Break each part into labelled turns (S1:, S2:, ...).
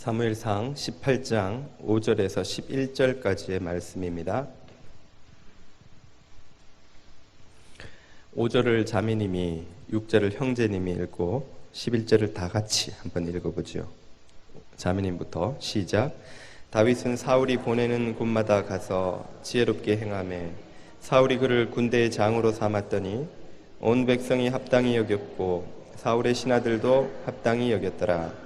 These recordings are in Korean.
S1: 사무엘상 18장 5절에서 11절까지의 말씀입니다. 5절을 자매님이, 6절을 형제님이 읽고 11절을 다 같이 한번 읽어보죠. 자매님부터 시작. 다윗은 사울이 보내는 곳마다 가서 지혜롭게 행하매 사울이 그를 군대의 장으로 삼았더니 온 백성이 합당히 여겼고 사울의 신하들도 합당히 여겼더라.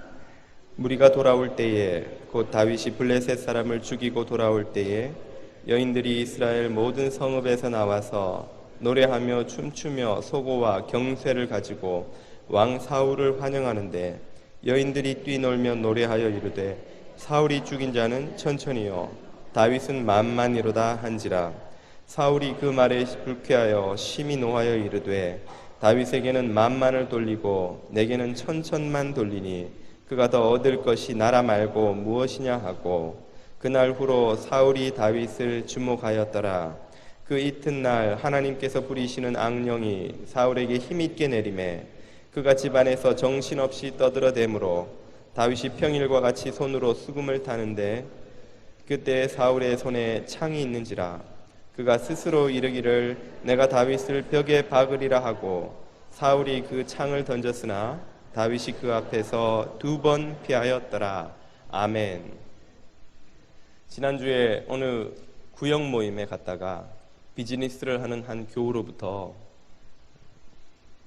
S1: 무리가 돌아올 때에 곧 다윗이 블레셋 사람을 죽이고 돌아올 때에 여인들이 이스라엘 모든 성읍에서 나와서 노래하며 춤추며 소고와 경쇠를 가지고 왕 사울을 환영하는데 여인들이 뛰놀며 노래하여 이르되 사울이 죽인 자는 천천히요 다윗은 만만이로다 한지라. 사울이 그 말에 불쾌하여 심히 노하여 이르되 다윗에게는 만만을 돌리고 내게는 천천만 돌리니 그가 더 얻을 것이 나라 말고 무엇이냐 하고 그날 후로 사울이 다윗을 주목하였더라. 그 이튿날 하나님께서 부리시는 악령이 사울에게 힘있게 내림에 그가 집안에서 정신없이 떠들어대므로 다윗이 평일과 같이 손으로 수금을 타는데 그때 사울의 손에 창이 있는지라. 그가 스스로 이르기를 내가 다윗을 벽에 박으리라 하고 사울이 그 창을 던졌으나 다윗이 그 앞에서 2번 피하였더라. 아멘. 지난주에 어느 구역 모임에 갔다가 비즈니스를 하는 한 교우로부터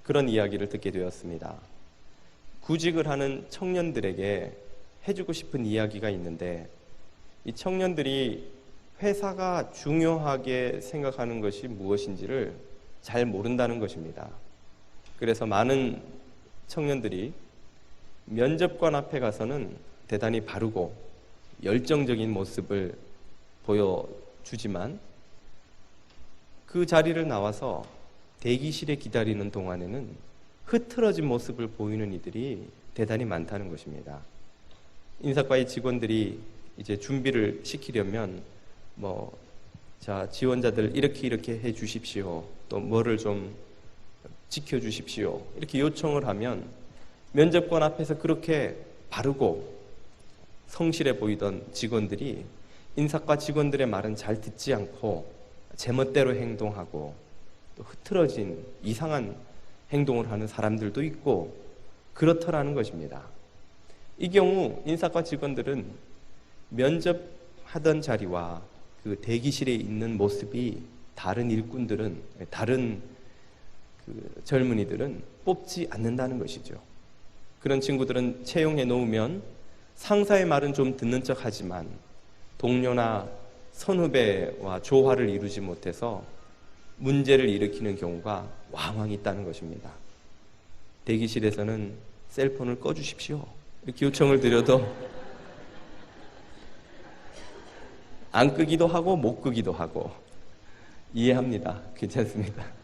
S1: 그런 이야기를 듣게 되었습니다. 구직을 하는 청년들에게 해주고 싶은 이야기가 있는데 이 청년들이 회사가 중요하게 생각하는 것이 무엇인지를 잘 모른다는 것입니다. 그래서 많은 청년들이 면접관 앞에 가서는 대단히 바르고 열정적인 모습을 보여주지만 그 자리를 나와서 대기실에 기다리는 동안에는 흐트러진 모습을 보이는 이들이 대단히 많다는 것입니다. 인사과의 직원들이 이제 준비를 시키려면 지원자들 이렇게 해 주십시오. 또 뭐를 좀 지켜주십시오. 이렇게 요청을 하면 면접관 앞에서 그렇게 바르고 성실해 보이던 직원들이 인사과 직원들의 말은 잘 듣지 않고 제멋대로 행동하고 또 흐트러진 이상한 행동을 하는 사람들도 있고 그렇더라는 것입니다. 이 경우 인사과 직원들은 면접하던 자리와 그 대기실에 있는 모습이 다른 일꾼들은, 다른 젊은이들은 뽑지 않는다는 것이죠. 그런 친구들은 채용해 놓으면 상사의 말은 좀 듣는 척 하지만 동료나 선후배와 조화를 이루지 못해서 문제를 일으키는 경우가 왕왕 있다는 것입니다. 대기실에서는 셀폰을 꺼주십시오. 이렇게 요청을 드려도 안 끄기도 하고 못 끄기도 하고 이해합니다. 괜찮습니다.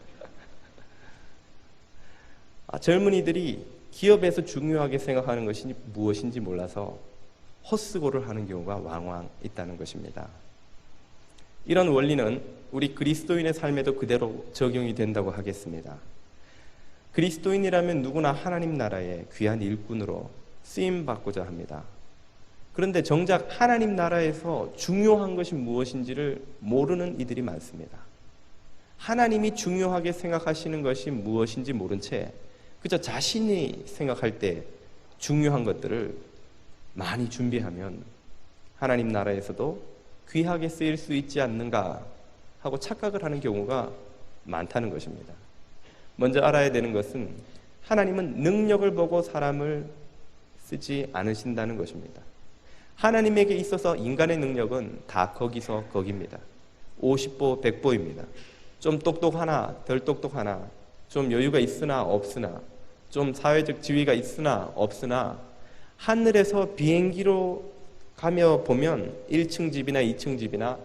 S1: 젊은이들이 기업에서 중요하게 생각하는 것이 무엇인지 몰라서 헛수고를 하는 경우가 왕왕 있다는 것입니다. 이런 원리는 우리 그리스도인의 삶에도 그대로 적용이 된다고 하겠습니다. 그리스도인이라면 누구나 하나님 나라의 귀한 일꾼으로 쓰임받고자 합니다. 그런데 정작 하나님 나라에서 중요한 것이 무엇인지를 모르는 이들이 많습니다. 하나님이 중요하게 생각하시는 것이 무엇인지 모른 채 그저 자신이 생각할 때 중요한 것들을 많이 준비하면 하나님 나라에서도 귀하게 쓰일 수 있지 않는가 하고 착각을 하는 경우가 많다는 것입니다. 먼저 알아야 되는 것은 하나님은 능력을 보고 사람을 쓰지 않으신다는 것입니다. 하나님에게 있어서 인간의 능력은 다 거기서 거기입니다. 50보 100보입니다. 좀 똑똑하나 덜 똑똑하나, 좀 여유가 있으나 없으나, 좀 사회적 지위가 있으나 없으나 하늘에서 비행기로 가며 보면 1층 집이나 2층 집이나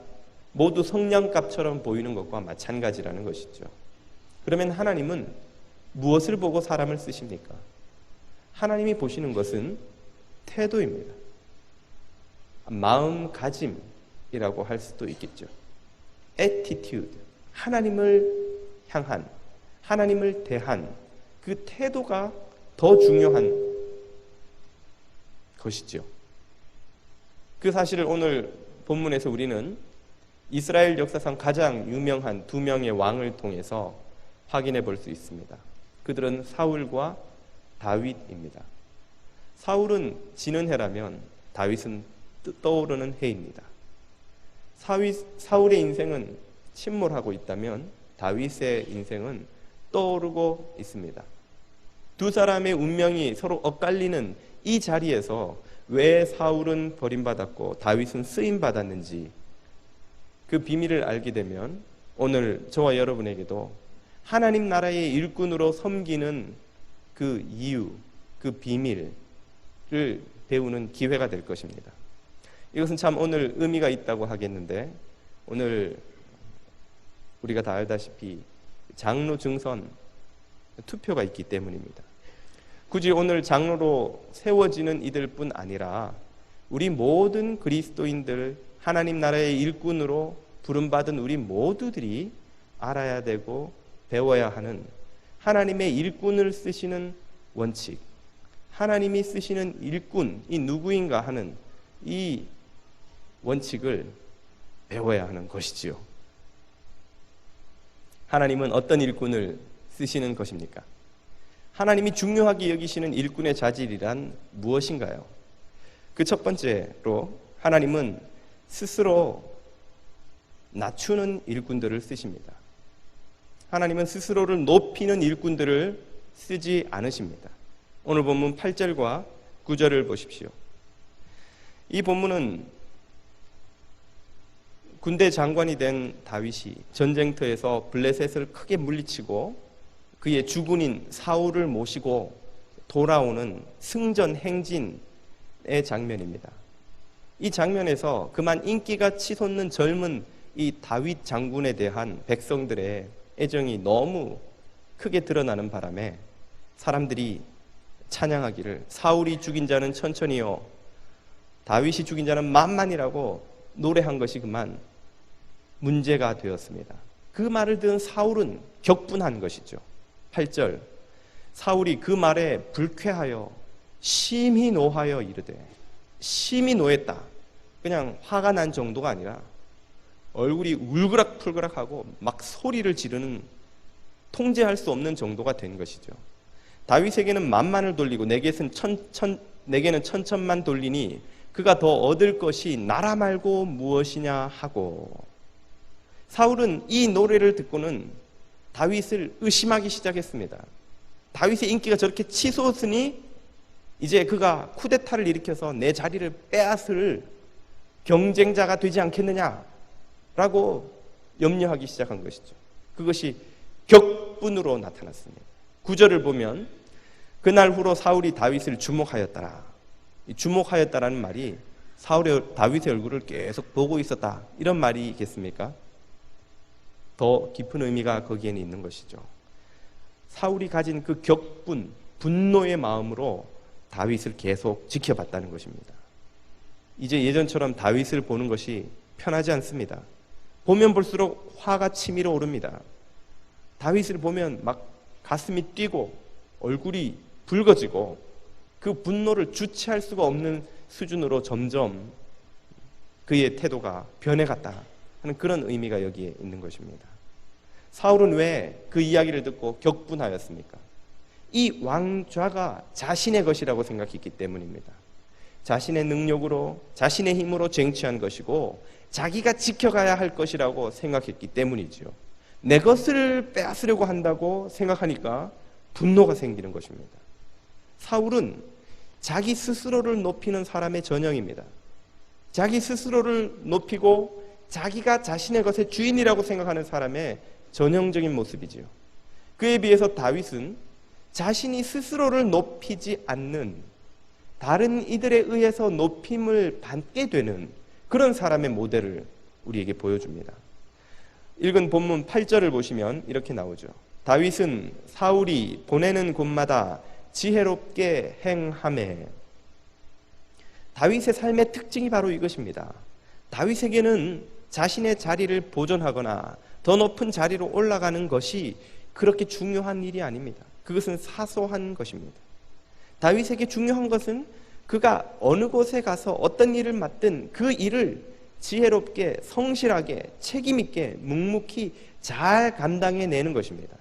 S1: 모두 성냥갑처럼 보이는 것과 마찬가지라는 것이죠. 그러면 하나님은 무엇을 보고 사람을 쓰십니까? 하나님이 보시는 것은 태도입니다. 마음가짐이라고 할 수도 있겠죠. attitude, 하나님을 향한, 하나님을 대한 그 태도가 더 중요한 것이죠. 그 사실을 오늘 본문에서 우리는 이스라엘 역사상 가장 유명한 두 명의 왕을 통해서 확인해 볼 수 있습니다. 그들은 사울과 다윗입니다. 사울은 지는 해라면 다윗은 떠오르는 해입니다. 사울의 인생은 침몰하고 있다면 다윗의 인생은 떠오르고 있습니다. 두 사람의 운명이 서로 엇갈리는 이 자리에서 왜 사울은 버림받았고 다윗은 쓰임받았는지 그 비밀을 알게 되면 오늘 저와 여러분에게도 하나님 나라의 일꾼으로 섬기는 그 이유, 그 비밀을 배우는 기회가 될 것입니다. 이것은 참 오늘 의미가 있다고 하겠는데, 오늘 우리가 다 알다시피 장로 증선 투표가 있기 때문입니다. 굳이 오늘 장로로 세워지는 이들뿐 아니라 우리 모든 그리스도인들, 하나님 나라의 일꾼으로 부름받은 우리 모두들이 알아야 되고 배워야 하는 하나님의 일꾼을 쓰시는 원칙, 하나님이 쓰시는 일꾼이 누구인가 하는 이 원칙을 배워야 하는 것이지요. 하나님은 어떤 일꾼을 쓰시는 것입니까? 하나님이 중요하게 여기시는 일꾼의 자질이란 무엇인가요? 그 첫 번째로 하나님은 스스로 낮추는 일꾼들을 쓰십니다. 하나님은 스스로를 높이는 일꾼들을 쓰지 않으십니다. 오늘 본문 8절과 9절을 보십시오. 이 본문은 군대 장관이 된 다윗이 전쟁터에서 블레셋을 크게 물리치고 그의 주군인 사울을 모시고 돌아오는 승전 행진의 장면입니다. 이 장면에서 그만 인기가 치솟는 젊은 이 다윗 장군에 대한 백성들의 애정이 너무 크게 드러나는 바람에 사람들이 찬양하기를 사울이 죽인 자는 천천히요 다윗이 죽인 자는 만만이라고 노래한 것이 그만 문제가 되었습니다. 그 말을 들은 사울은 격분한 것이죠. 8절 사울이 그 말에 불쾌하여 심히 노하여 이르되, 심히 노했다. 그냥 화가 난 정도가 아니라 얼굴이 울그락불그락하고 막 소리를 지르는, 통제할 수 없는 정도가 된 것이죠. 다윗에게는 만만을 돌리고 내게는 천천만 돌리니 그가 더 얻을 것이 나라 말고 무엇이냐 하고, 사울은 이 노래를 듣고는 다윗을 의심하기 시작했습니다. 다윗의 인기가 저렇게 치솟으니 이제 그가 쿠데타를 일으켜서 내 자리를 빼앗을 경쟁자가 되지 않겠느냐라고 염려하기 시작한 것이죠. 그것이 격분으로 나타났습니다. 9절을 보면 그날 후로 사울이 다윗을 주목하였더라. 이 주목하였다라는 말이 다윗의 얼굴을 계속 보고 있었다, 이런 말이겠습니까? 더 깊은 의미가 거기에는 있는 것이죠. 사울이 가진 그 격분, 분노의 마음으로 다윗을 계속 지켜봤다는 것입니다. 이제 예전처럼 다윗을 보는 것이 편하지 않습니다. 보면 볼수록 화가 치밀어 오릅니다. 다윗을 보면 막 가슴이 뛰고 얼굴이 붉어지고 그 분노를 주체할 수가 없는 수준으로 점점 그의 태도가 변해갔다 하는 그런 의미가 여기에 있는 것입니다. 사울은 왜 그 이야기를 듣고 격분하였습니까? 이 왕좌가 자신의 것이라고 생각했기 때문입니다. 자신의 능력으로, 자신의 힘으로 쟁취한 것이고 자기가 지켜가야 할 것이라고 생각했기 때문이죠. 내 것을 빼앗으려고 한다고 생각하니까 분노가 생기는 것입니다. 사울은 자기 스스로를 높이는 사람의 전형입니다. 자기 스스로를 높이고 자기가 자신의 것의 주인이라고 생각하는 사람의 전형적인 모습이지요. 그에 비해서 다윗은 자신이 스스로를 높이지 않는, 다른 이들에 의해서 높임을 받게 되는 그런 사람의 모델을 우리에게 보여줍니다. 읽은 본문 8절을 보시면 이렇게 나오죠. 다윗은 사울이 보내는 곳마다 지혜롭게 행하매. 다윗의 삶의 특징이 바로 이것입니다. 다윗에게는 자신의 자리를 보존하거나 더 높은 자리로 올라가는 것이 그렇게 중요한 일이 아닙니다. 그것은 사소한 것입니다. 다윗에게 중요한 것은 그가 어느 곳에 가서 어떤 일을 맡든 그 일을 지혜롭게, 성실하게, 책임있게, 묵묵히 잘 감당해내는 것입니다.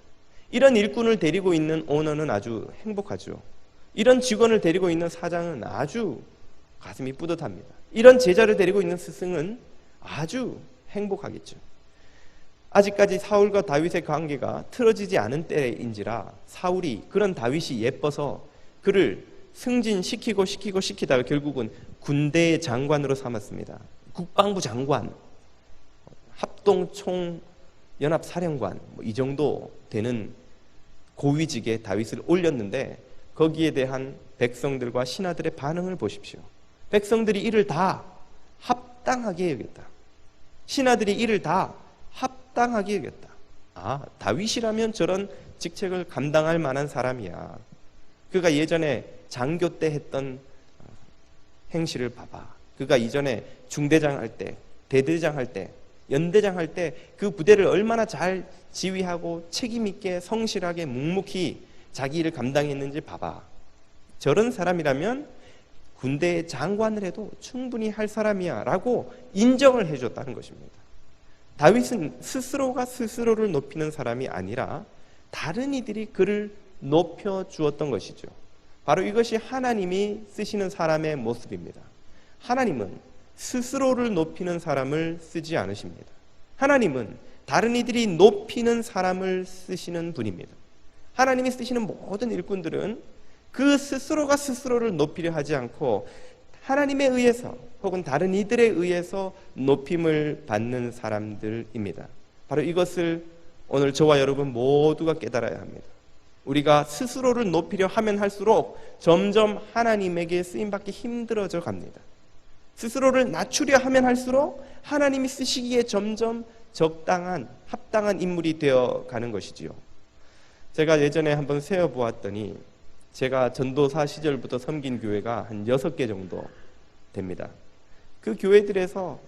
S1: 이런 일꾼을 데리고 있는 오너는 아주 행복하죠. 이런 직원을 데리고 있는 사장은 아주 가슴이 뿌듯합니다. 이런 제자를 데리고 있는 스승은 아주 행복하겠죠. 아직까지 사울과 다윗의 관계가 틀어지지 않은 때인지라 사울이 그런 다윗이 예뻐서 그를 승진시키다가 결국은 군대의 장관으로 삼았습니다. 국방부 장관, 합동총연합사령관 이 정도 되는 고위직에 다윗을 올렸는데 거기에 대한 백성들과 신하들의 반응을 보십시오. 백성들이 이를 다 합당하게 여겼다. 신하들이 이를 다 합당하게 여겼다. 아, 다윗이라면 저런 직책을 감당할 만한 사람이야. 그가 예전에 장교 때 했던 행실을 봐봐. 그가 이전에 중대장 할 때, 대대장 할 때, 연대장 할 때 그 부대를 얼마나 잘 지휘하고 책임있게 성실하게 묵묵히 자기 일을 감당했는지 봐봐. 저런 사람이라면 군대의 장관을 해도 충분히 할 사람이야 라고 인정을 해줬다는 것입니다. 다윗은 스스로가 스스로를 높이는 사람이 아니라 다른 이들이 그를 높여주었던 것이죠. 바로 이것이 하나님이 쓰시는 사람의 모습입니다. 하나님은 스스로를 높이는 사람을 쓰지 않으십니다. 하나님은 다른 이들이 높이는 사람을 쓰시는 분입니다. 하나님이 쓰시는 모든 일꾼들은 그 스스로가 스스로를 높이려 하지 않고 하나님에 의해서 혹은 다른 이들에 의해서 높임을 받는 사람들입니다. 바로 이것을 오늘 저와 여러분 모두가 깨달아야 합니다. 우리가 스스로를 높이려 하면 할수록 점점 하나님에게 쓰임받기 힘들어져 갑니다. 스스로를 낮추려 하면 할수록 하나님이 쓰시기에 점점 적당한, 합당한 인물이 되어 가는 것이지요. 제가 예전에 한번 세어보았더니 제가 전도사 시절부터 섬긴 교회가 한 6개 정도 됩니다. 그 교회들에서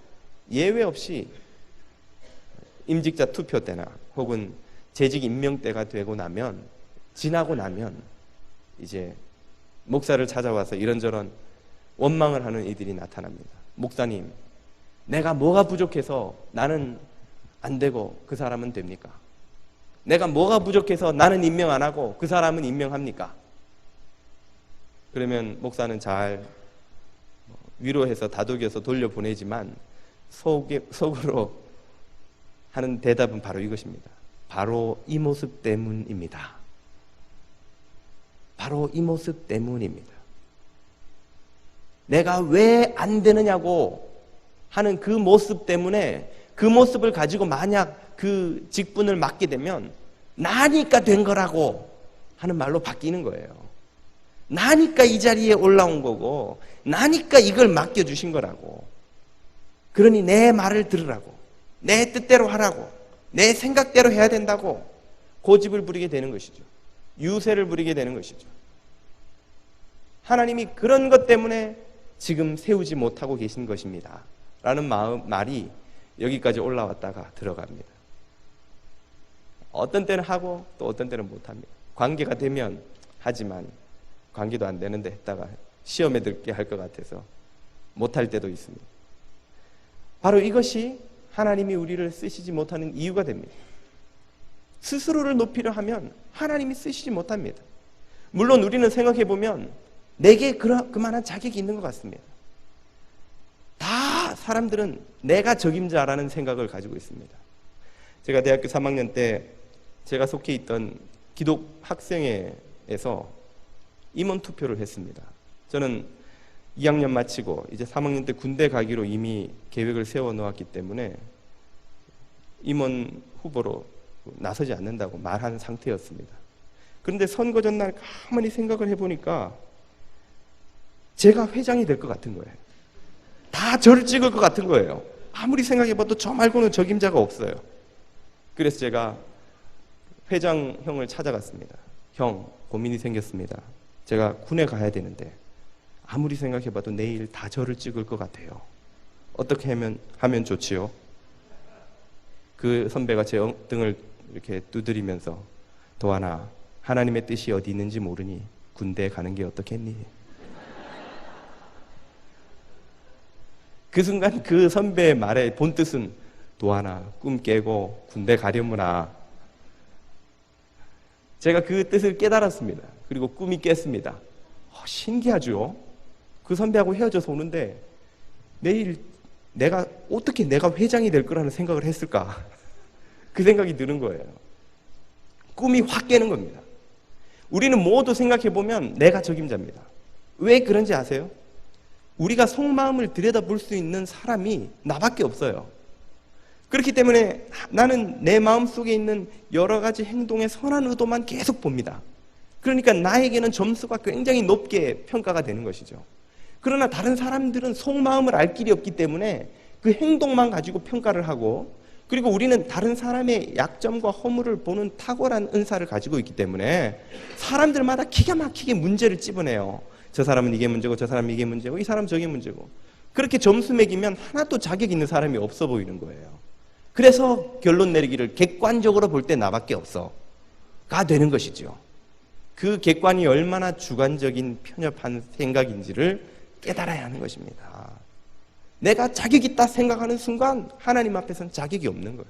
S1: 예외 없이 임직자 투표 때나 혹은 재직 임명 때가 지나고 나면 이제 목사를 찾아와서 이런저런 원망을 하는 이들이 나타납니다. 목사님, 내가 뭐가 부족해서 나는 안 되고 그 사람은 됩니까? 내가 뭐가 부족해서 나는 임명 안 하고 그 사람은 임명합니까? 그러면 목사는 잘 위로해서 다독여서 돌려보내지만 속으로 하는 대답은 바로 이것입니다. 바로 이 모습 때문입니다. 바로 이 모습 때문입니다. 내가 왜 안 되느냐고 하는 그 모습 때문에 그 모습을 가지고 만약 그 직분을 맡게 되면 나니까 된 거라고 하는 말로 바뀌는 거예요. 나니까 이 자리에 올라온 거고 나니까 이걸 맡겨주신 거라고. 그러니 내 말을 들으라고, 내 뜻대로 하라고, 내 생각대로 해야 된다고 고집을 부리게 되는 것이죠. 유세를 부리게 되는 것이죠. 하나님이 그런 것 때문에 지금 세우지 못하고 계신 것입니다 라는 말이 여기까지 올라왔다가 들어갑니다. 어떤 때는 하고 또 어떤 때는 못합니다. 관계가 되면 하지만 관계도 안 되는데 했다가 시험에 들게 할 것 같아서 못할 때도 있습니다. 바로 이것이 하나님이 우리를 쓰시지 못하는 이유가 됩니다. 스스로를 높이려 하면 하나님이 쓰시지 못합니다. 물론 우리는 생각해보면 내게 그만한 자격이 있는 것 같습니다. 다 사람들은 내가 적임자라는 생각을 가지고 있습니다. 제가 대학교 3학년 때 제가 속해 있던 기독 학생회에서 임원 투표를 했습니다. 저는 2학년 마치고 이제 3학년 때 군대 가기로 이미 계획을 세워 놓았기 때문에 임원 후보로 나서지 않는다고 말한 상태였습니다. 그런데 선거 전날 가만히 생각을 해보니까 제가 회장이 될 것 같은 거예요. 다 저를 찍을 것 같은 거예요. 아무리 생각해봐도 저 말고는 적임자가 없어요. 그래서 제가 회장형을 찾아갔습니다. 형, 고민이 생겼습니다. 제가 군에 가야 되는데 아무리 생각해봐도 내일 다 저를 찍을 것 같아요. 어떻게 하면 좋지요? 그 선배가 제 등을 이렇게 두드리면서 도하나, 하나님의 뜻이 어디 있는지 모르니 군대에 가는 게 어떻겠니? 그 순간 그 선배의 말의 본뜻은 도하나 꿈 깨고 군대 가려무나. 제가 그 뜻을 깨달았습니다. 그리고 꿈이 깼습니다. 신기하죠? 그 선배하고 헤어져서 오는데 내일 어떻게 내가 회장이 될 거라는 생각을 했을까? 그 생각이 드는 거예요. 꿈이 확 깨는 겁니다. 우리는 모두 생각해보면 내가 적임자입니다. 왜 그런지 아세요? 우리가 속마음을 들여다볼 수 있는 사람이 나밖에 없어요. 그렇기 때문에 나는 내 마음속에 있는 여러 가지 행동의 선한 의도만 계속 봅니다. 그러니까 나에게는 점수가 굉장히 높게 평가가 되는 것이죠. 그러나 다른 사람들은 속마음을 알 길이 없기 때문에 그 행동만 가지고 평가를 하고, 그리고 우리는 다른 사람의 약점과 허물을 보는 탁월한 은사를 가지고 있기 때문에 사람들마다 기가 막히게 문제를 찝어내요. 저 사람은 이게 문제고 저 사람은 이게 문제고 이 사람은 저게 문제고. 그렇게 점수 매기면 하나도 자격 있는 사람이 없어 보이는 거예요. 그래서 결론 내리기를 객관적으로 볼 때 나밖에 없어가 되는 것이죠. 그 객관이 얼마나 주관적인 편협한 생각인지를 깨달아야 하는 것입니다. 내가 자격 있다 생각하는 순간 하나님 앞에서는 자격이 없는 거예요.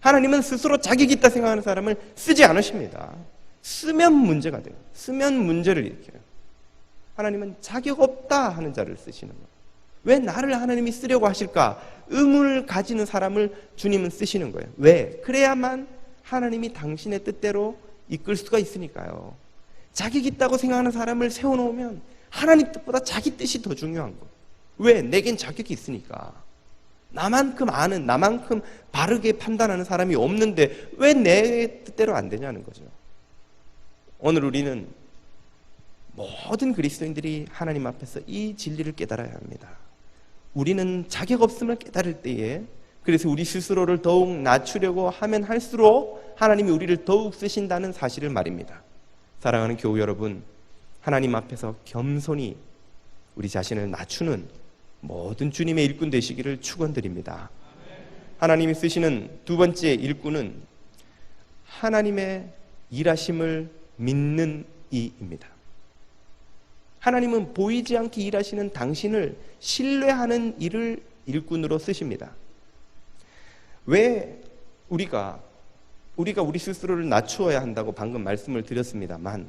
S1: 하나님은 스스로 자격 있다 생각하는 사람을 쓰지 않으십니다. 쓰면 문제가 돼요. 쓰면 문제를 일으켜요. 하나님은 자격 없다 하는 자를 쓰시는 거예요. 왜 나를 하나님이 쓰려고 하실까? 의문을 가지는 사람을 주님은 쓰시는 거예요. 왜? 그래야만 하나님이 당신의 뜻대로 이끌 수가 있으니까요. 자격 있다고 생각하는 사람을 세워놓으면 하나님 뜻보다 자기 뜻이 더 중요한 거예요. 왜? 내겐 자격이 있으니까. 나만큼 아는, 나만큼 바르게 판단하는 사람이 없는데 왜 내 뜻대로 안 되냐는 거죠. 오늘 우리는 모든 그리스도인들이 하나님 앞에서 이 진리를 깨달아야 합니다. 우리는 자격 없음을 깨달을 때에, 그래서 우리 스스로를 더욱 낮추려고 하면 할수록 하나님이 우리를 더욱 쓰신다는 사실을 말입니다. 사랑하는 교우 여러분, 하나님 앞에서 겸손히 우리 자신을 낮추는 모든 주님의 일꾼 되시기를 축원드립니다. 하나님이 쓰시는 두 번째 일꾼은 하나님의 일하심을 믿는 이입니다. 하나님은 보이지 않게 일하시는 당신을 신뢰하는 이를 일꾼으로 쓰십니다. 왜 우리가 우리 스스로를 낮추어야 한다고 방금 말씀을 드렸습니다만,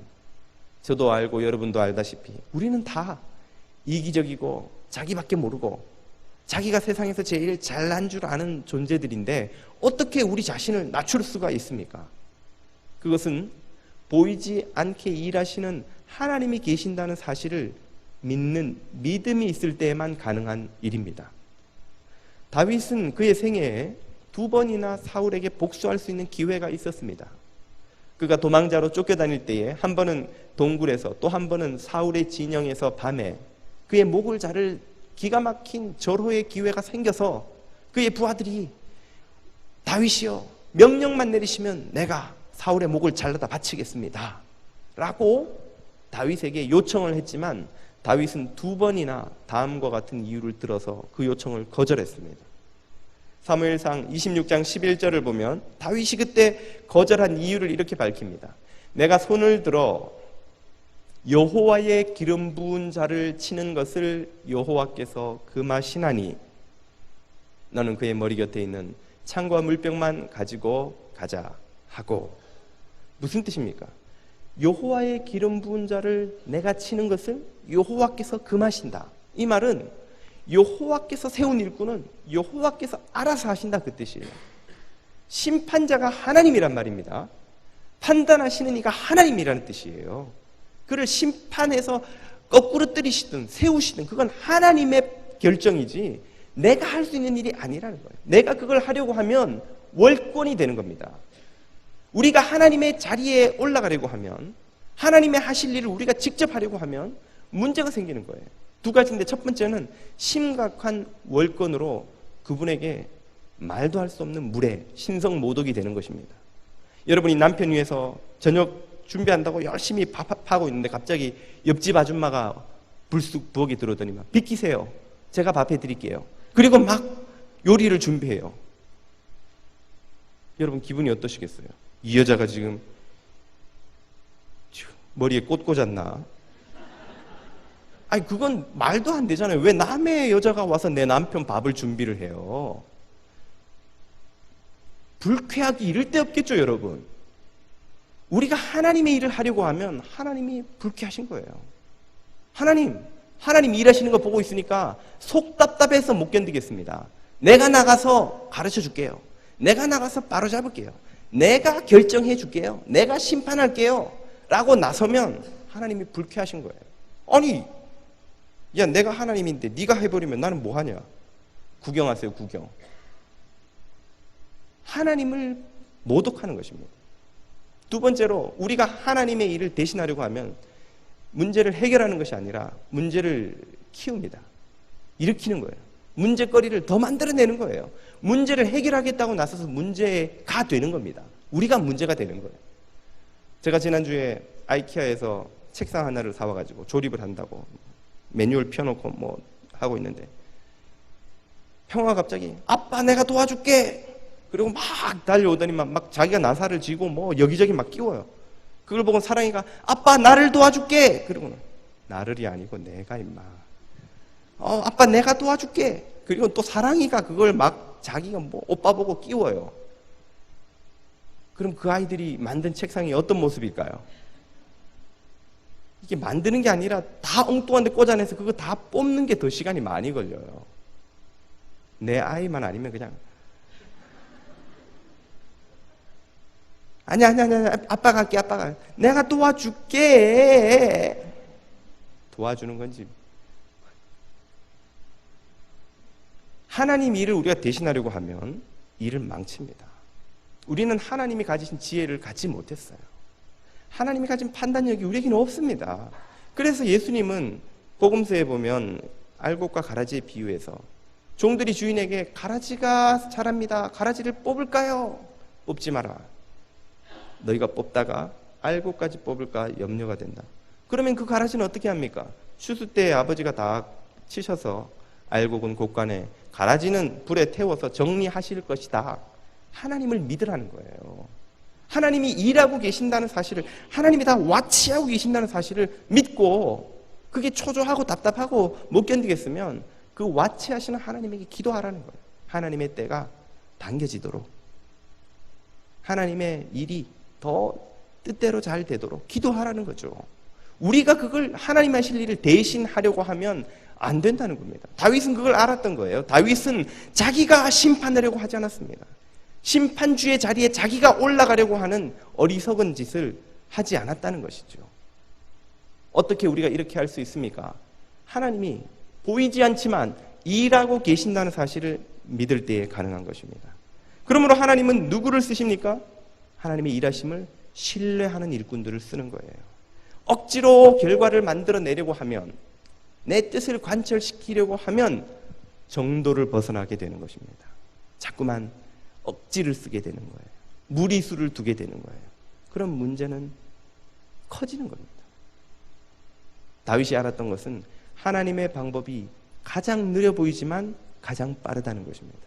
S1: 저도 알고 여러분도 알다시피 우리는 다 이기적이고 자기밖에 모르고 자기가 세상에서 제일 잘난 줄 아는 존재들인데 어떻게 우리 자신을 낮출 수가 있습니까? 그것은 보이지 않게 일하시는 하나님이 계신다는 사실을 믿는 믿음이 있을 때에만 가능한 일입니다. 다윗은 그의 생애에 2번이나 사울에게 복수할 수 있는 기회가 있었습니다. 그가 도망자로 쫓겨다닐 때에 한 번은 동굴에서, 또 한 번은 사울의 진영에서 밤에 그의 목을 자를 기가 막힌 절호의 기회가 생겨서 그의 부하들이 다윗이여 명령만 내리시면 내가 사울의 목을 잘라다 바치겠습니다 라고 다윗에게 요청을 했지만 다윗은 2번이나 다음과 같은 이유를 들어서 그 요청을 거절했습니다. 사무엘상 26장 11절을 보면 다윗이 그때 거절한 이유를 이렇게 밝힙니다. 내가 손을 들어 여호와의 기름 부은 자를 치는 것을 여호와께서 금하시나니 너는 그의 머리 곁에 있는 창과 물병만 가지고 가자 하고. 무슨 뜻입니까? 여호와의 기름 부은 자를 내가 치는 것을 여호와께서 금하신다. 이 말은 여호와께서 세운 일꾼은 여호와께서 알아서 하신다, 그 뜻이에요. 심판자가 하나님이란 말입니다. 판단하시는 이가 하나님이라는 뜻이에요. 그를 심판해서 거꾸로 때리시든 세우시든 그건 하나님의 결정이지 내가 할 수 있는 일이 아니라는 거예요. 내가 그걸 하려고 하면 월권이 되는 겁니다. 우리가 하나님의 자리에 올라가려고 하면, 하나님의 하실 일을 우리가 직접 하려고 하면 문제가 생기는 거예요. 두 가지인데, 첫 번째는 심각한 월권으로 그분에게 말도 할 수 없는 무례, 신성 모독이 되는 것입니다. 여러분이 남편 위해서 저녁 준비한다고 열심히 밥하고 있는데 갑자기 옆집 아줌마가 불쑥 부엌에 들어오더니 막 비키세요, 제가 밥해 드릴게요. 그리고 막 요리를 준비해요. 여러분 기분이 어떠시겠어요? 이 여자가 지금 머리에 꽃 꽂았나? 아니 그건 말도 안 되잖아요. 왜 남의 여자가 와서 내 남편 밥을 준비를 해요? 불쾌하기 이를 데 없겠죠, 여러분. 우리가 하나님의 일을 하려고 하면 하나님이 불쾌하신 거예요. 하나님 일하시는 거 보고 있으니까 속 답답해서 못 견디겠습니다. 내가 나가서 가르쳐 줄게요. 내가 나가서 바로잡을게요. 내가 결정해 줄게요. 내가 심판할게요. 라고 나서면 하나님이 불쾌하신 거예요. 아니, 야, 내가 하나님인데 네가 해버리면 나는 뭐 하냐? 구경하세요, 구경. 하나님을 모독하는 것입니다. 두 번째로, 우리가 하나님의 일을 대신하려고 하면 문제를 해결하는 것이 아니라 문제를 키웁니다. 일으키는 거예요. 문제거리를 더 만들어내는 거예요. 문제를 해결하겠다고 나서서 문제가 되는 겁니다. 우리가 문제가 되는 거예요. 제가 지난주에 아이키아에서 책상 하나를 사와가지고 조립을 한다고 매뉴얼 펴놓고 뭐 하고 있는데, 형아가 갑자기 아빠 내가 도와줄게 그리고 막 달려오더니만 막 자기가 나사를 쥐고 뭐 여기저기 막 끼워요. 그걸 보고 사랑이가 아빠 나를 도와줄게 그러고는, 나를이 아니고 내가 임마, 아빠 내가 도와줄게. 그리고 또 사랑이가 그걸 막 자기가 뭐 오빠 보고 끼워요. 그럼 그 아이들이 만든 책상이 어떤 모습일까요? 이게 만드는 게 아니라 다 엉뚱한 데 꽂아내서 그거 다 뽑는 게 더 시간이 많이 걸려요. 내 아이만 아니면 그냥 아니야 아빠가 할게, 아빠가 내가 도와줄게. 도와주는 건지. 하나님 일을 우리가 대신하려고 하면 일을 망칩니다. 우리는 하나님이 가지신 지혜를 갖지 못했어요. 하나님이 가진 판단력이 우리에게는 없습니다. 그래서 예수님은 복음서에 보면 알곡과 가라지의 비유에서 종들이 주인에게 가라지가 자랍니다. 가라지를 뽑을까요? 뽑지 마라. 너희가 뽑다가 알곡까지 뽑을까 염려가 된다. 그러면 그 가라지는 어떻게 합니까? 추수 때 아버지가 다 치셔서 알곡은 곳간에, 가라지는 불에 태워서 정리하실 것이다. 하나님을 믿으라는 거예요. 하나님이 일하고 계신다는 사실을, 하나님이 다 와치하고 계신다는 사실을 믿고 그게 초조하고 답답하고 못 견디겠으면 그 와치하시는 하나님에게 기도하라는 거예요. 하나님의 때가 당겨지도록, 하나님의 일이 더 뜻대로 잘 되도록 기도하라는 거죠. 우리가 그걸 하나님 하실 일을 대신 하려고 하면 안 된다는 겁니다. 다윗은 그걸 알았던 거예요. 다윗은 자기가 심판하려고 하지 않았습니다. 심판주의 자리에 자기가 올라가려고 하는 어리석은 짓을 하지 않았다는 것이죠. 어떻게 우리가 이렇게 할 수 있습니까? 하나님이 보이지 않지만 일하고 계신다는 사실을 믿을 때에 가능한 것입니다. 그러므로 하나님은 누구를 쓰십니까? 하나님의 일하심을 신뢰하는 일꾼들을 쓰는 거예요. 억지로 결과를 만들어내려고 하면, 내 뜻을 관철시키려고 하면 정도를 벗어나게 되는 것입니다. 자꾸만 억지를 쓰게 되는 거예요. 무리수를 두게 되는 거예요. 그럼 문제는 커지는 겁니다. 다윗이 알았던 것은 하나님의 방법이 가장 느려 보이지만 가장 빠르다는 것입니다.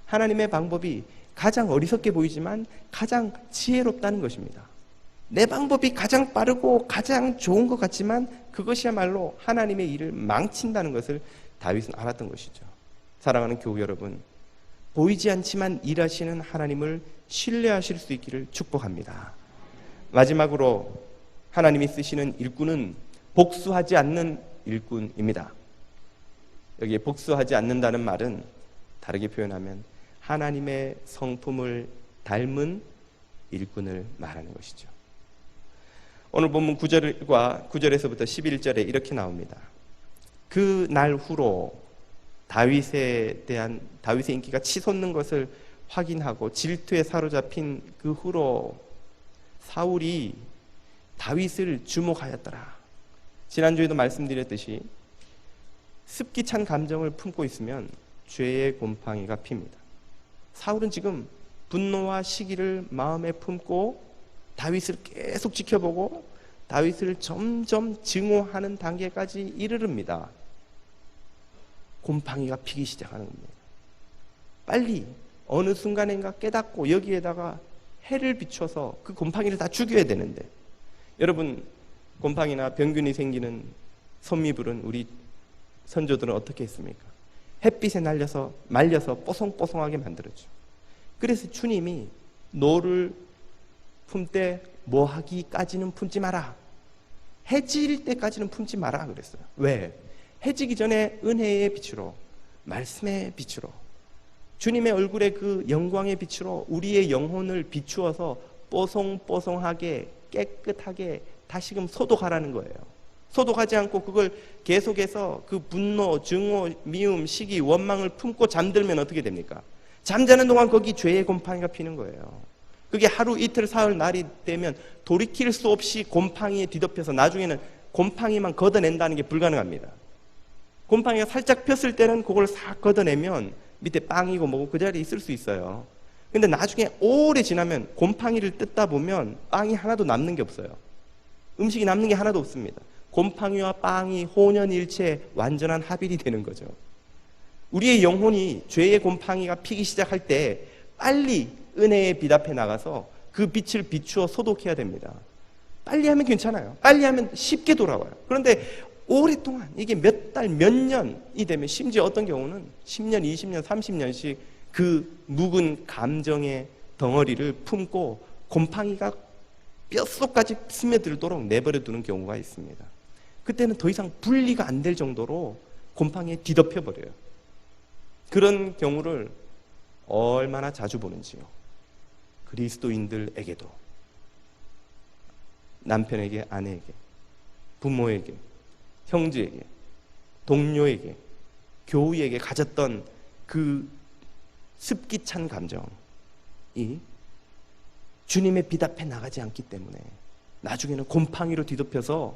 S1: 하나님의 방법이 가장 어리석게 보이지만 가장 지혜롭다는 것입니다. 내 방법이 가장 빠르고 가장 좋은 것 같지만 그것이야말로 하나님의 일을 망친다는 것을 다윗은 알았던 것이죠. 사랑하는 교우 여러분, 보이지 않지만 일하시는 하나님을 신뢰하실 수 있기를 축복합니다. 마지막으로 하나님이 쓰시는 일꾼은 복수하지 않는 일꾼입니다. 여기에 복수하지 않는다는 말은 다르게 표현하면 하나님의 성품을 닮은 일꾼을 말하는 것이죠. 오늘 본문 9절에서부터 11절에 이렇게 나옵니다. 그 날 후로 다윗의 인기가 치솟는 것을 확인하고 질투에 사로잡힌 그 후로 사울이 다윗을 주목하였더라. 지난주에도 말씀드렸듯이 습기 찬 감정을 품고 있으면 죄의 곰팡이가 핍니다. 사울은 지금 분노와 시기를 마음에 품고 다윗을 계속 지켜보고 다윗을 점점 증오하는 단계까지 이르릅니다. 곰팡이가 피기 시작하는 겁니다. 빨리 어느 순간인가 깨닫고 여기에다가 해를 비춰서 그 곰팡이를 다 죽여야 되는데, 여러분 곰팡이나 병균이 생기는 손미불은 우리 선조들은 어떻게 했습니까? 햇빛에 말려서 뽀송뽀송하게 만들었죠. 그래서 주님이 노를 품때 뭐 하기까지는 품지 마라. 해질 때까지는 품지 마라 그랬어요. 왜? 해지기 전에 은혜의 빛으로, 말씀의 빛으로, 주님의 얼굴의 그 영광의 빛으로 우리의 영혼을 비추어서 뽀송뽀송하게 깨끗하게 다시금 소독하라는 거예요. 소독하지 않고 그걸 계속해서 그 분노, 증오, 미움, 시기, 원망을 품고 잠들면 어떻게 됩니까? 잠자는 동안 거기 죄의 곰팡이가 피는 거예요. 그게 하루 이틀 사흘 날이 되면 돌이킬 수 없이 곰팡이에 뒤덮여서 나중에는 곰팡이만 걷어낸다는 게 불가능합니다. 곰팡이가 살짝 폈을 때는 그걸 싹 걷어내면 밑에 빵이고 뭐고 그 자리에 있을 수 있어요. 근데 나중에 오래 지나면 곰팡이를 뜯다 보면 빵이 하나도 남는 게 없어요. 음식이 남는 게 하나도 없습니다. 곰팡이와 빵이 혼연일체 완전한 합일이 되는 거죠. 우리의 영혼이 죄의 곰팡이가 피기 시작할 때 빨리 은혜의 빛 앞에 나가서 그 빛을 비추어 소독해야 됩니다. 빨리 하면 괜찮아요. 빨리 하면 쉽게 돌아와요. 그런데 오랫동안 이게 몇 달, 몇 년이 되면 심지어 어떤 경우는 10년, 20년, 30년씩 그 묵은 감정의 덩어리를 품고 곰팡이가 뼛속까지 스며들도록 내버려 두는 경우가 있습니다. 그때는 더 이상 분리가 안 될 정도로 곰팡이에 뒤덮여 버려요. 그런 경우를 얼마나 자주 보는지요. 그리스도인들에게도, 남편에게, 아내에게, 부모에게, 형제에게, 동료에게, 교우에게 가졌던 그 습기 찬 감정이 주님의 빛 앞에 나가지 않기 때문에 나중에는 곰팡이로 뒤덮여서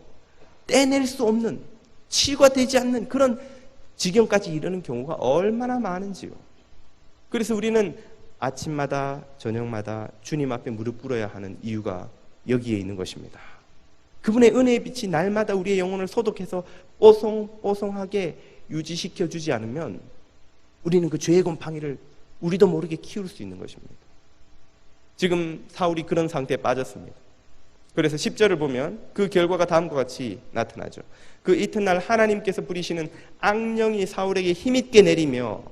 S1: 떼낼 수 없는, 치유가 되지 않는 그런 지경까지 이르는 경우가 얼마나 많은지요. 그래서 우리는 아침마다 저녁마다 주님 앞에 무릎 꿇어야 하는 이유가 여기에 있는 것입니다. 그분의 은혜의 빛이 날마다 우리의 영혼을 소독해서 뽀송뽀송하게 유지시켜 주지 않으면 우리는 그 죄의 곰팡이를 우리도 모르게 키울 수 있는 것입니다. 지금 사울이 그런 상태에 빠졌습니다. 그래서 10절을 보면 그 결과가 다음과 같이 나타나죠. 그 이튿날 하나님께서 부리시는 악령이 사울에게 힘있게 내리며,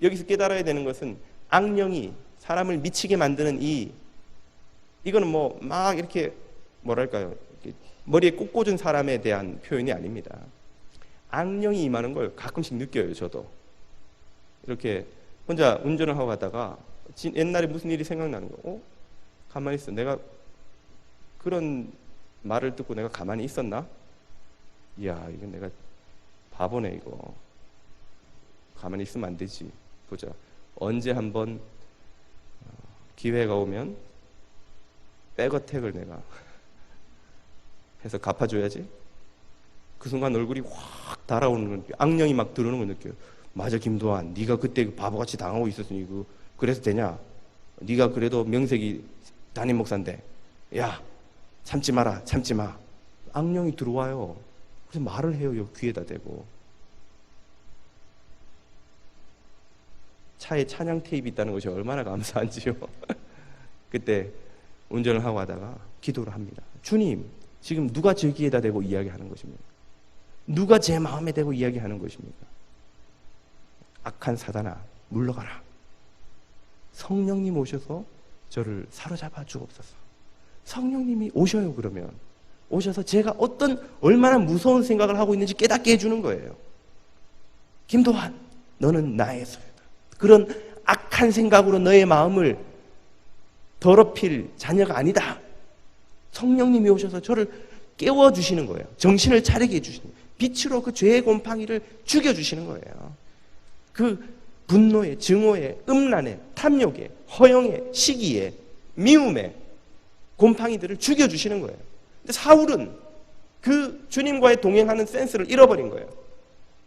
S1: 여기서 깨달아야 되는 것은 악령이 사람을 미치게 만드는 이거는 뭐 막 이렇게 뭐랄까요, 머리에 꼭 꽂은 사람에 대한 표현이 아닙니다. 악령이 임하는 걸 가끔씩 느껴요. 저도 이렇게 혼자 운전을 하고 가다가 옛날에 무슨 일이 생각나는 거, 가만히 있어, 내가 그런 말을 듣고 내가 가만히 있었나? 이야, 이건 내가 바보네. 이거 가만히 있으면 안 되지. 보자, 언제 한번 기회가 오면 백어택을 내가 해서 갚아줘야지. 그 순간 얼굴이 확 달아오는 걸, 악령이 막 들어오는 걸 느껴요. 맞아, 김도환, 네가 그때 바보같이 당하고 있었으니 그래서 되냐? 네가 그래도 명색이 담임 목사인데, 야, 참지 마라, 참지 마. 악령이 들어와요. 그래서 말을 해요. 여기 귀에다 대고. 차에 찬양 테이프 있다는 것이 얼마나 감사한지요. 그때 운전을 하고 하다가 기도를 합니다. 주님, 지금 누가 제 귀에다 대고 이야기하는 것입니까? 누가 제 마음에 대고 이야기하는 것입니까? 악한 사단아, 물러가라. 성령님 오셔서 저를 사로잡아 주옵소서. 성령님이 오셔요. 그러면 오셔서 제가 얼마나 무서운 생각을 하고 있는지 깨닫게 해주는 거예요. 김도환, 너는 나의 소유다. 그런 악한 생각으로 너의 마음을 더럽힐 자녀가 아니다. 성령님이 오셔서 저를 깨워주시는 거예요. 정신을 차리게 해주시는 거예요. 빛으로 그 죄의 곰팡이를 죽여주시는 거예요. 그 분노에, 증오에, 음란에, 탐욕에, 허영에, 시기에, 미움에 곰팡이들을 죽여주시는 거예요. 근데 사울은 그 주님과의 동행하는 센스를 잃어버린 거예요.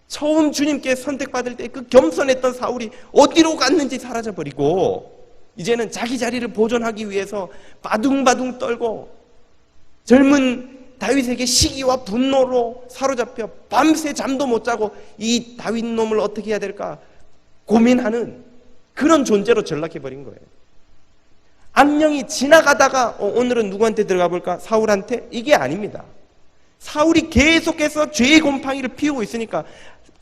S1: 처음 주님께 선택받을 때 그 겸손했던 사울이 어디로 갔는지 사라져버리고, 이제는 자기 자리를 보존하기 위해서 바둥바둥 떨고 젊은 다윗에게 시기와 분노로 사로잡혀 밤새 잠도 못 자고 이 다윗 놈을 어떻게 해야 될까 고민하는 그런 존재로 전락해버린 거예요. 악령이 지나가다가 오늘은 누구한테 들어가 볼까? 사울한테? 이게 아닙니다. 사울이 계속해서 죄의 곰팡이를 피우고 있으니까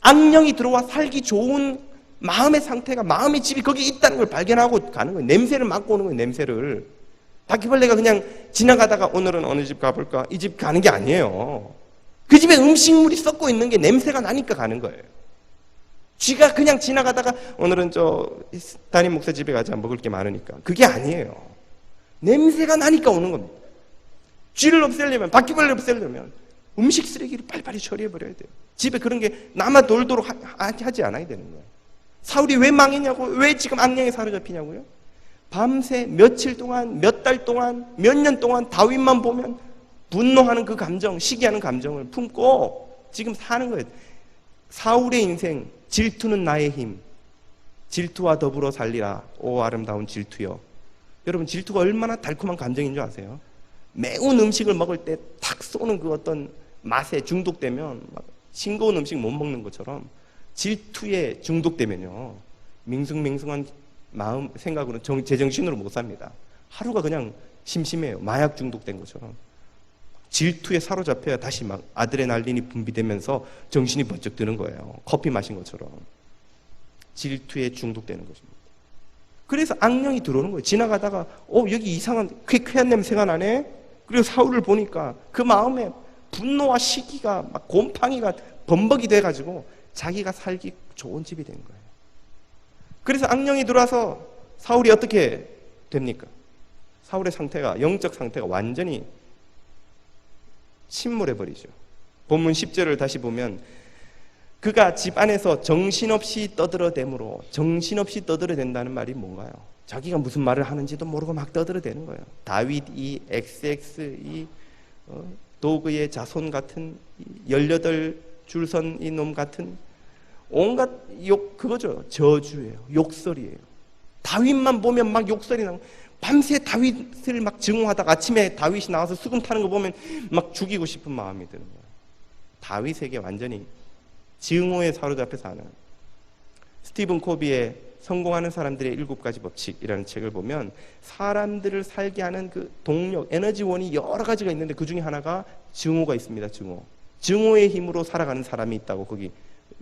S1: 악령이 들어와 살기 좋은 마음의 상태가, 마음의 집이 거기 있다는 걸 발견하고 가는 거예요. 냄새를 맡고 오는 거예요. 냄새를. 바퀴벌레가 그냥 지나가다가 오늘은 어느 집 가볼까? 이 집 가는 게 아니에요. 그 집에 음식물이 썩고 있는 게 냄새가 나니까 가는 거예요. 쥐가 그냥 지나가다가 오늘은 저 담임 목사 집에 가자, 먹을 게 많으니까. 그게 아니에요. 냄새가 나니까 오는 겁니다. 쥐를 없애려면, 바퀴벌레를 없애려면 음식 쓰레기를 빨리빨리 처리해버려야 돼요. 집에 그런 게 남아 돌도록 하지 않아야 되는 거예요. 사울이 왜 망했냐고, 왜 지금 악령에 사로잡히냐고요? 밤새 며칠 동안, 몇 달 동안, 몇 년 동안 다윗만 보면 분노하는 그 감정, 시기하는 감정을 품고 지금 사는 거예요. 사울의 인생, 질투는 나의 힘, 질투와 더불어 살리라, 오 아름다운 질투여. 여러분, 질투가 얼마나 달콤한 감정인 줄 아세요? 매운 음식을 먹을 때 탁 쏘는 그 어떤 맛에 중독되면 막 싱거운 음식 못 먹는 것처럼 질투에 중독되면요, 밍숭맹숭한 마음, 생각으로 제정신으로 못 삽니다. 하루가 그냥 심심해요. 마약 중독된 것처럼. 질투에 사로잡혀야 다시 막 아드레날린이 분비되면서 정신이 번쩍 드는 거예요. 커피 마신 것처럼. 질투에 중독되는 것입니다. 그래서 악령이 들어오는 거예요. 지나가다가 여기 이상한 쾌쾌한 냄새가 나네. 그리고 사울을 보니까 그 마음에 분노와 시기가 막 곰팡이가 범벅이 돼가지고 자기가 살기 좋은 집이 된 거예요. 그래서 악령이 들어와서 사울이 어떻게 됩니까? 사울의 상태가, 영적 상태가 완전히 침몰해버리죠. 본문 10절을 다시 보면 그가 집 안에서 정신없이 떠들어대므로, 정신없이 떠들어댄다는 말이 뭔가요? 자기가 무슨 말을 하는지도 모르고 막 떠들어대는 거예요. 다윗 이 XX 이 도그의 자손 같은 18줄선 이 놈 같은 온갖 욕, 그거죠. 저주예요. 욕설이에요. 다윗만 보면 막 욕설이 나고, 밤새 다윗을 막 증오하다가 아침에 다윗이 나와서 수금 타는 거 보면 막 죽이고 싶은 마음이 드는 거예요. 다윗에게 완전히 증오에 사로잡혀 사는. 스티븐 코비의 성공하는 사람들의 7가지 법칙이라는 책을 보면 사람들을 살게 하는 그 동력, 에너지원이 여러 가지가 있는데 그 중에 하나가 증오가 있습니다. 증오의 힘으로 살아가는 사람이 있다고 거기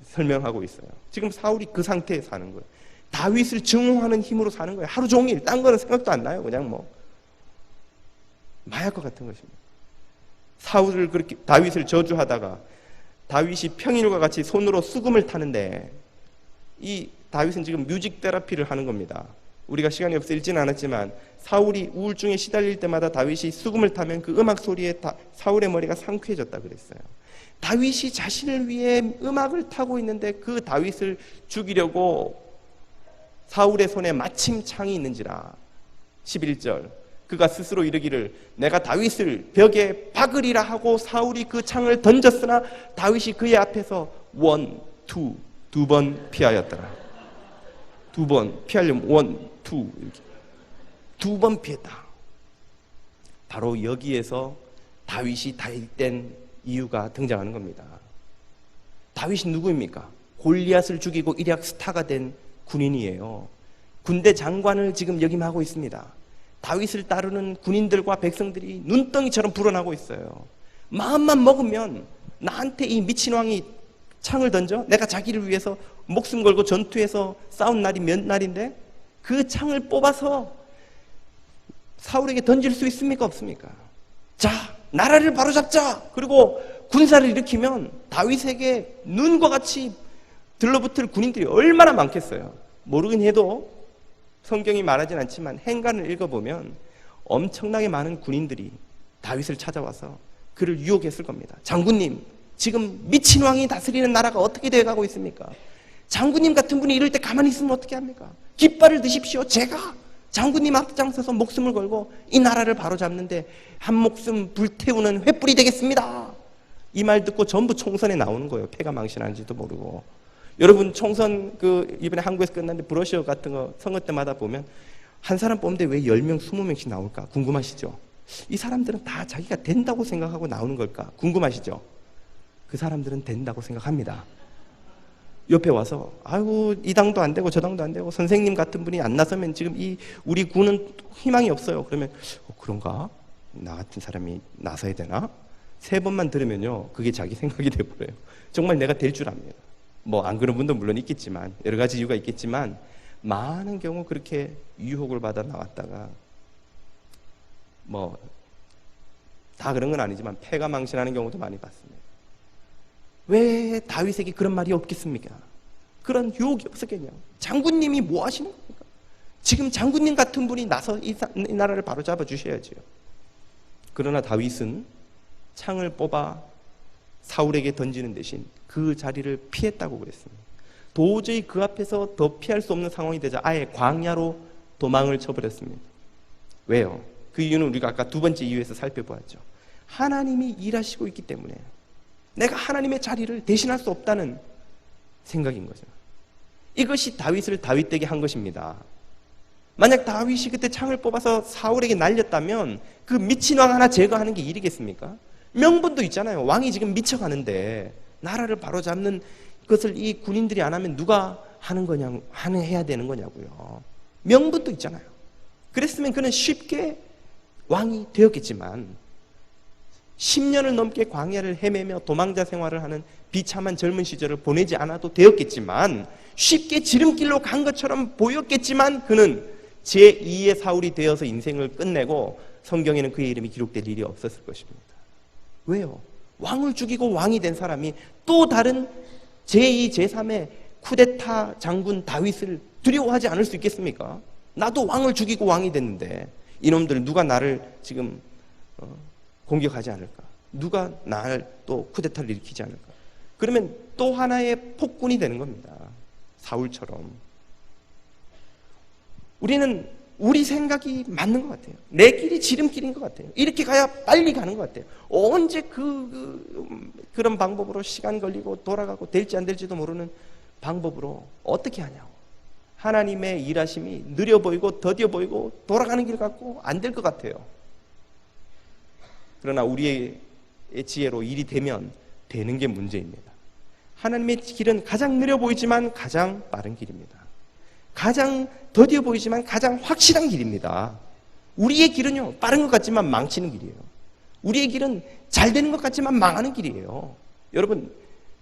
S1: 설명하고 있어요. 지금 사울이 그 상태에 사는 거예요. 다윗을 증오하는 힘으로 사는 거예요. 하루 종일. 딴 거는 생각도 안 나요. 그냥 뭐 마약과 같은 것입니다. 사울을 그렇게, 다윗을 저주하다가 다윗이 평일과 같이 손으로 수금을 타는데, 이 다윗은 지금 뮤직 테라피를 하는 겁니다. 우리가 시간이 없어 읽지는 않았지만 사울이 우울증에 시달릴 때마다 다윗이 수금을 타면 그 음악 소리에 사울의 머리가 상쾌해졌다 그랬어요. 다윗이 자신을 위해 음악을 타고 있는데 그 다윗을 죽이려고 사울의 손에 마침 창이 있는지라. 11절, 그가 스스로 이르기를 내가 다윗을 벽에 박으리라 하고 사울이 그 창을 던졌으나 다윗이 그의 앞에서 두 번 피하였더라. 두 번 피하려면 이렇게 두 번 피했다. 바로 여기에서 다윗이 다윗된 이유가 등장하는 겁니다. 다윗이 누구입니까? 골리앗을 죽이고 일약 스타가 된 군인이에요. 군대 장관을 지금 역임하고 있습니다. 다윗을 따르는 군인들과 백성들이 눈덩이처럼 불어나고 있어요. 마음만 먹으면 나한테 이 미친 왕이 창을 던져? 내가 자기를 위해서 목숨 걸고 전투해서 싸운 날이 몇 날인데 그 창을 뽑아서 사울에게 던질 수 있습니까? 없습니까? 자, 나라를 바로잡자! 그리고 군사를 일으키면 다윗에게 눈과 같이 들러붙을 군인들이 얼마나 많겠어요. 모르긴 해도 성경이 말하진 않지만 행간을 읽어보면 엄청나게 많은 군인들이 다윗을 찾아와서 그를 유혹했을 겁니다. 장군님, 지금 미친 왕이 다스리는 나라가 어떻게 되어가고 있습니까? 장군님 같은 분이 이럴 때 가만히 있으면 어떻게 합니까? 깃발을 드십시오. 제가 장군님 앞장서서 목숨을 걸고 이 나라를 바로잡는데 한 목숨 불태우는 횃불이 되겠습니다. 이 말 듣고 전부 총선에 나오는 거예요. 패가 망신하는지도 모르고. 여러분, 총선 이번에 한국에서 끝났는데 브로셔 같은 거 선거 때마다 보면 한 사람 뽑는데 왜 10명, 20명씩 나올까? 궁금하시죠? 이 사람들은 다 자기가 된다고 생각하고 나오는 걸까? 궁금하시죠? 그 사람들은 된다고 생각합니다. 옆에 와서 아이고 이 당도 안 되고 저 당도 안 되고 선생님 같은 분이 안 나서면 지금 우리 군은 희망이 없어요. 그러면 그런가? 나 같은 사람이 나서야 되나? 3번만 들으면요, 그게 자기 생각이 돼버려요. 정말 내가 될 줄 압니다. 뭐 안 그런 분도 물론 있겠지만, 여러 가지 이유가 있겠지만, 많은 경우 그렇게 유혹을 받아 나왔다가 뭐 다 그런 건 아니지만 패가 망신하는 경우도 많이 봤습니다. 왜 다윗에게 그런 말이 없겠습니까? 그런 유혹이 없었겠냐? 장군님이 뭐 하시는 겁니까? 지금 장군님 같은 분이 나서 이 나라를 바로잡아 주셔야지요. 그러나 다윗은 창을 뽑아 사울에게 던지는 대신 그 자리를 피했다고 그랬습니다. 도저히 그 앞에서 더 피할 수 없는 상황이 되자 아예 광야로 도망을 쳐버렸습니다. 왜요? 그 이유는 우리가 아까 2번째 이유에서 살펴보았죠. 하나님이 일하시고 있기 때문에 내가 하나님의 자리를 대신할 수 없다는 생각인 거죠. 이것이 다윗을 다윗되게 한 것입니다. 만약 다윗이 그때 창을 뽑아서 사울에게 날렸다면 그 미친 왕 하나 제거하는 게 일이겠습니까? 명분도 있잖아요. 왕이 지금 미쳐가는데 나라를 바로잡는 것을 이 군인들이 안 하면 누가 하는 거냐, 해야 되는 거냐고요. 명분도 있잖아요. 그랬으면 그는 쉽게 왕이 되었겠지만 10년을 넘게 광야를 헤매며 도망자 생활을 하는 비참한 젊은 시절을 보내지 않아도 되었겠지만 쉽게 지름길로 간 것처럼 보였겠지만 그는 제2의 사울이 되어서 인생을 끝내고 성경에는 그의 이름이 기록될 일이 없었을 것입니다. 왜요? 왕을 죽이고 왕이 된 사람이 또 다른 제2, 제3의 쿠데타 장군 다윗을 두려워하지 않을 수 있겠습니까? 나도 왕을 죽이고 왕이 됐는데 이놈들 누가 나를 지금 공격하지 않을까? 누가 나를 또 쿠데타를 일으키지 않을까? 그러면 또 하나의 폭군이 되는 겁니다. 사울처럼. 우리는 우리 생각이 맞는 것 같아요. 내 길이 지름길인 것 같아요. 이렇게 가야 빨리 가는 것 같아요. 언제 그런 방법으로 시간 걸리고 돌아가고 될지 안 될지도 모르는 방법으로 어떻게 하냐고. 하나님의 일하심이 느려 보이고 더뎌 보이고 돌아가는 길 같고 안 될 것 같아요. 그러나 우리의 지혜로 일이 되면 되는 게 문제입니다. 하나님의 길은 가장 느려 보이지만 가장 빠른 길입니다. 가장 더디어 보이지만 가장 확실한 길입니다. 우리의 길은요, 빠른 것 같지만 망치는 길이에요. 우리의 길은 잘 되는 것 같지만 망하는 길이에요. 여러분,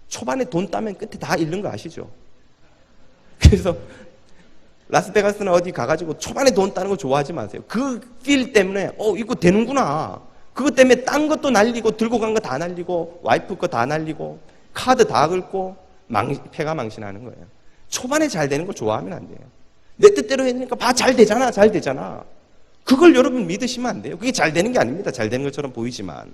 S1: 초반에 돈 따면 끝에 다 잃는 거 아시죠? 그래서 라스베가스나 어디 가가지고 초반에 돈 따는 거 좋아하지 마세요. 그 필 때문에 이거 되는구나. 그것 때문에 딴 것도 날리고 들고 간 거 다 날리고 와이프 거 다 날리고 카드 다 긁고 패가 망신하는 거예요. 초반에 잘 되는 거 좋아하면 안 돼요. 내 뜻대로 해야 되니까 잘 되잖아, 잘 되잖아. 그걸 여러분 믿으시면 안 돼요. 그게 잘 되는 게 아닙니다. 잘 되는 것처럼 보이지만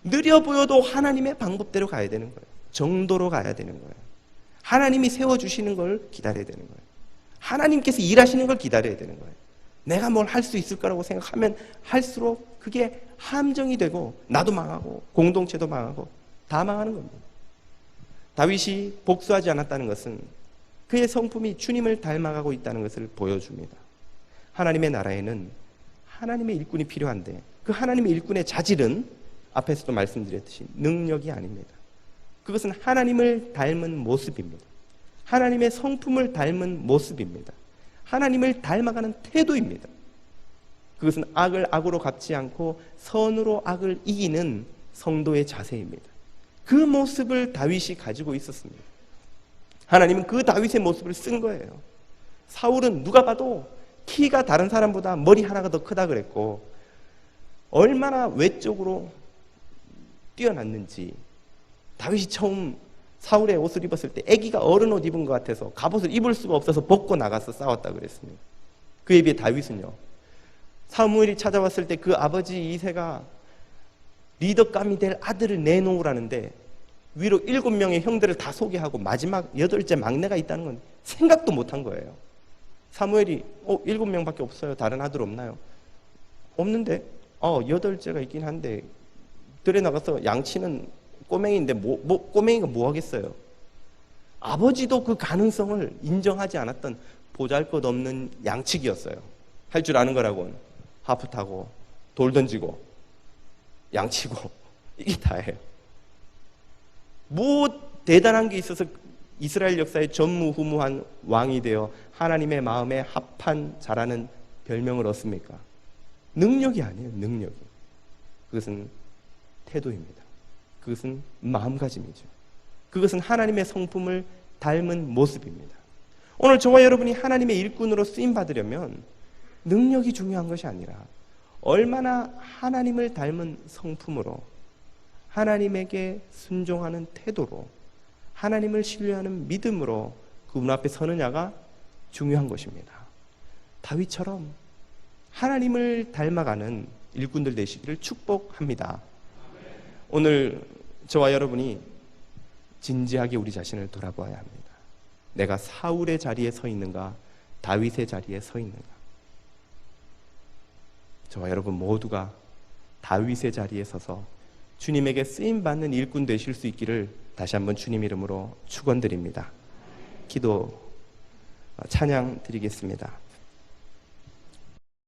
S1: 느려 보여도 하나님의 방법대로 가야 되는 거예요. 정도로 가야 되는 거예요. 하나님이 세워주시는 걸 기다려야 되는 거예요. 하나님께서 일하시는 걸 기다려야 되는 거예요. 내가 뭘 할 수 있을 거라고 생각하면 할수록 그게 함정이 되고 나도 망하고 공동체도 망하고 다 망하는 겁니다. 다윗이 복수하지 않았다는 것은 그의 성품이 주님을 닮아가고 있다는 것을 보여줍니다. 하나님의 나라에는 하나님의 일꾼이 필요한데 그 하나님의 일꾼의 자질은 앞에서도 말씀드렸듯이 능력이 아닙니다. 그것은 하나님을 닮은 모습입니다. 하나님의 성품을 닮은 모습입니다. 하나님을 닮아가는 태도입니다. 그것은 악을 악으로 갚지 않고 선으로 악을 이기는 성도의 자세입니다. 그 모습을 다윗이 가지고 있었습니다. 하나님은 그 다윗의 모습을 쓴 거예요. 사울은 누가 봐도 키가 다른 사람보다 머리 하나가 더 크다 그랬고 얼마나 외적으로 뛰어났는지 다윗이 처음 사울의 옷을 입었을 때 아기가 어른 옷 입은 것 같아서 갑옷을 입을 수가 없어서 벗고 나가서 싸웠다 그랬습니다. 그에 비해 다윗은요, 사무엘이 찾아왔을 때 그 아버지 이새가 리더감이 될 아들을 내놓으라는데 위로 7명의 형들을 다 소개하고 마지막 8째 막내가 있다는 건 생각도 못한 거예요. 사무엘이 7명밖에 없어요. 다른 아들 없나요? 없는데 8째가 있긴 한데 들에 나가서 양치는 꼬맹이인데 꼬맹이가 뭐 하겠어요? 아버지도 그 가능성을 인정하지 않았던 보잘것없는 양치기였어요. 할 줄 아는 거라고는 하프 타고 돌 던지고 양치고 이게 다예요. 뭐 대단한 게 있어서 이스라엘 역사에 전무후무한 왕이 되어 하나님의 마음에 합한 자라는 별명을 얻습니까? 능력이 아니에요. 능력이. 그것은 태도입니다. 그것은 마음가짐이죠. 그것은 하나님의 성품을 닮은 모습입니다. 오늘 저와 여러분이 하나님의 일꾼으로 쓰임받으려면 능력이 중요한 것이 아니라 얼마나 하나님을 닮은 성품으로, 하나님에게 순종하는 태도로, 하나님을 신뢰하는 믿음으로 그분 앞에 서느냐가 중요한 것입니다. 다윗처럼 하나님을 닮아가는 일꾼들 되시기를 축복합니다. 오늘 저와 여러분이 진지하게 우리 자신을 돌아보아야 합니다. 내가 사울의 자리에 서 있는가, 다윗의 자리에 서 있는가? 저와 여러분 모두가 다윗의 자리에 서서 주님에게 쓰임받는 일꾼 되실 수 있기를 다시 한번 주님 이름으로 축원드립니다. 기도, 찬양 드리겠습니다.